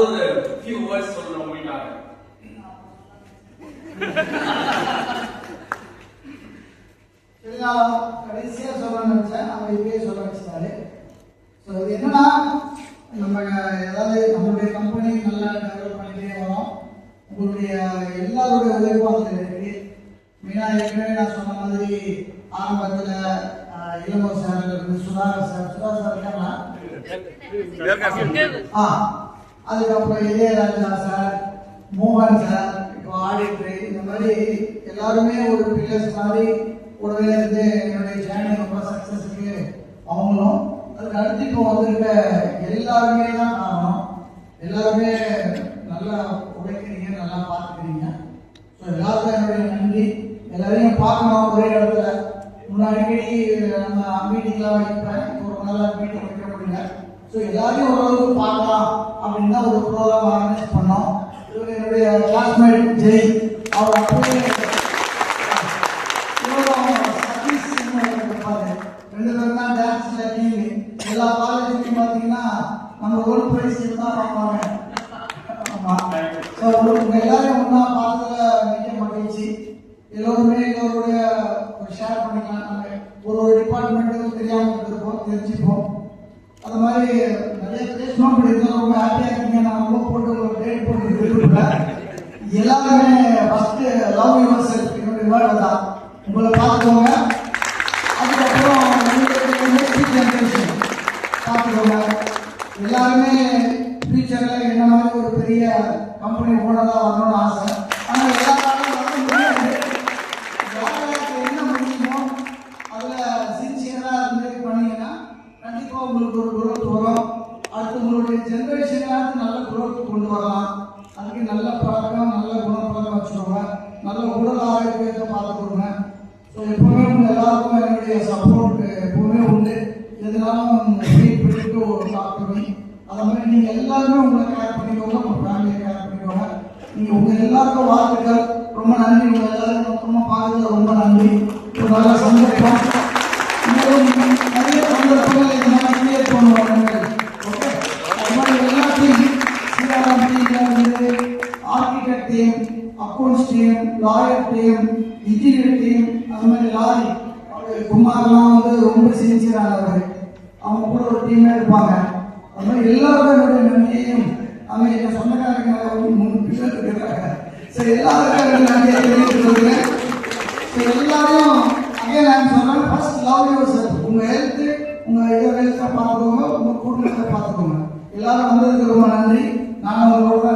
ஒரு few words சொல்லணும் உங்களுக்காக. நான் கடைசியாக சொல்லணும்னு நினச்சேன், அவங்க இப்பயே சொல்ல வச்சுட்டாரு. ஸோ இது என்னன்னா, நம்ம ஏதாவது நம்மளுடைய கம்பெனி நல்லா டெவலப் பண்ணிட்டே வரோம். உங்களுடைய எல்லாருடைய உழைப்பும் அதில் இருக்கு. மெயினாக ஏற்கனவே நான் சொன்ன மாதிரி ஆரம்பத்தில் இளங்கோ சார், சுதாகர் சார் இருக்காங்களா? அதுக்கப்புறம் இளையராஜா சார், மோகன் சார், இப்போ ஆடிட்டர், இந்த மாதிரி எல்லாருமே ஒரு பில்லர்ஸ் மாதிரி கூடவே இருந்து என்னுடைய சேனல் ரொம்ப சக்ஸஸுக்கு அவங்களும், அதுக்கு அடுத்து இப்போ வந்திருக்க எல்லாருமே தான் காரணம். எல்லாருமே நல்லா உழைக்கிறீங்க, நல்லா பார்த்துக்கிறீங்க. ஸோ எல்லாருக்கும் என்னுடைய நன்றி. எல்லாரையும் பார்க்கணும் ஒரே இடத்துல. முன்னாடி நம்ம மீட்டிங்லாம் வைப்பேன், ஒரு நாள் மீட்டிங் வைக்க முடியல. ஸோ எல்லாரையும் ஓரளவுக்கு பார்க்கலாம் அப்படின்னு தான் ஒரு ப்ரோக்ராம் ஆர்கனைஸ் பண்ணோம். இவர் என்னுடைய கிளாஸ்மேட் ஜெய், அவர் அப்படியே ரெண்டு பேரும் தான் டான்ஸ்ல டீம். எல்லா காலேஜ்லையும் பார்த்தீங்கன்னா நம்ம ஒரு பிரைஸ் தான் பார்ப்பாங்க. உங்க எல்லாரையும் ஒன்றா பார்த்ததுல மிக மகிழ்ச்சி. எல்லோருமே எல்லோருடைய ஒரு ஷேர் பண்ணிக்கலாம். நம்ம ஒரு டிபார்ட்மெண்ட்டுக்கும் தெரியாமல் இருந்திருப்போம், தெரிஞ்சுப்போம். அது மாதிரி நிறைய பேசணும் அப்படின்னா ரொம்ப ஹாப்பியாக இருக்கீங்க. நான் ரொம்ப போட்டு ஒரு டேட் போட்டு விரும்பல. எல்லாருமே ஃபர்ஸ்ட் லவ் யுவர் செல்ஃப், என்னுடைய வேர்டு தான். உங்களை பார்த்துக்கோங்க. அதுக்கப்புறம் நெக்ஸ்ட் ஜெனரேஷன் பார்த்துக்கோங்க. எல்லாருமே ஃபியூச்சரில் என்ன மாதிரி ஒரு பெரிய கம்பெனி ஓனராக வரணும்னு ஆசை. ஆனால் எல்லாராலும் வர முடியாது. யாருக்கு என்ன முடியுமோ அதில் சின்சியராக இருந்து பண்ணீங்கன்னா கண்டிப்பாக உங்களுக்கு ஒரு குரோத் வரும். அடுத்து உங்களுடைய ஜெனரேஷனாவது நல்ல குரோத் கொண்டு வரலாம். அதுக்கு நல்ல பழக்கம், நல்ல குணப்பழக்கம் வச்சுக்கோங்க. நல்ல உடல் ஆரோக்கியத்தை பார்த்துக்கோங்க. ஸோ எப்பவுமே உங்கள் எல்லாருக்கும் என்னுடைய சப்போர்ட் எப்பவுமே உண்டு. எதுனாலும் ட்ரீட் பண்ணிட்டு ஒரு டாக்டர். அதை மாதிரி நீங்கள் எல்லாருமே உங்களை கேர் பண்ணிக்கோங்க, உங்கள் ஃபேமிலியை கேர் பண்ணிக்கோங்க. நீங்கள் உங்கள் எல்லாருக்கும் வாழ்த்துக்கள். ரொம்ப நன்றி. உங்கள் எல்லாரும் மொத்தமாக பார்க்கறது ரொம்ப நன்றி. ஒரு நல்ல சந்தர்ப்பம், நிறைய சந்தர்ப்பங்கள் இந்த மாதிரி கிரியேட் பண்ணுவாங்க. ஓகே, அது மாதிரி எல்லாத்தையும் சிஆர்எம் டீம்லேருந்து architect team, accounts team, lawyer team, engineer team, அது மாதிரி லாரி குமார்லாம் வந்து ரொம்ப சின்சியரானவர். அவங்க கூட ஒரு டீமே இருப்பாங்க. அது மாதிரி எல்லாருக்கும் என்னுடைய நன்றியையும், அவங்க என் சொந்தக்காரங்க 3 பேர் இருக்கிறாங்க. சரி, எல்லாருக்கும் நன்றியை தெரிவித்துக் கொள்கிறேன். எல்லாரையும் அகைன் நான் சொல்றேன், ஃபர்ஸ்ட் லவ் யுவர் செல்ஃப். உங்க ஹெல்த், உங்க இதை ஹெல்த்தை பார்த்துக்கோங்க, உங்க குடும்பத்தை பார்த்துக்கோங்க. எல்லாரும் வந்ததுக்கு ரொம்ப நன்றி. நான் உங்களோட